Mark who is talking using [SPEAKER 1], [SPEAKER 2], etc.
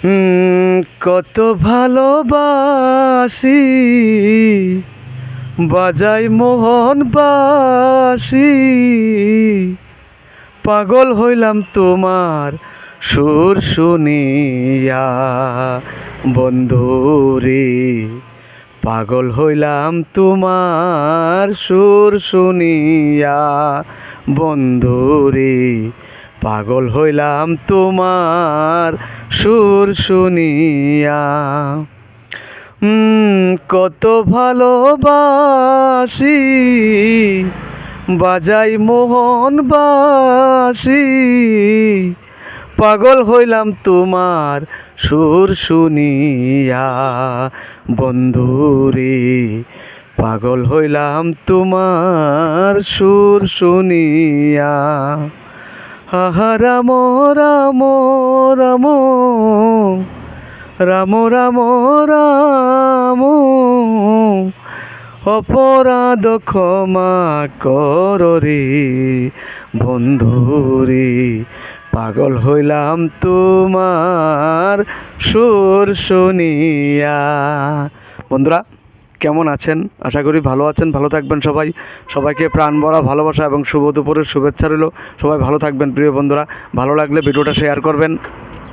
[SPEAKER 1] কত ভালোবাসি বাজাই মোহন বাসি, পাগল হইলাম তোমার সুর শুনিয়া বন্ধুরে, পাগল হইলাম তোমার সুর শুনিয়া বন্ধুরে, পাগল হইলাম তোমার সুর শুনিয়া। কত ভালোবাসি বাজাই মোহন বাসি, পাগল হইলাম তোমার সুর শুনিয়া বন্ধুরে, পাগল হইলাম তোমার সুর শুনিয়া। আহা রাম রাম রাম রাম রাম রাম, অপরাধ ক্ষমা কর রে বন্ধুরে, পাগল হইলাম তোমার সুর শুনিয়া। বন্ধুরা কেমন আছেন? আশা করি ভালো আছেন, ভালো থাকবেন সবাই। সবাইকে প্রাণ ভরা ভালোবাসা এবং শুভ দুপুরের শুভেচ্ছা রইল। সবাই ভালো থাকবেন প্রিয় বন্ধুরা। ভালো লাগলে ভিডিওটা শেয়ার করবেন।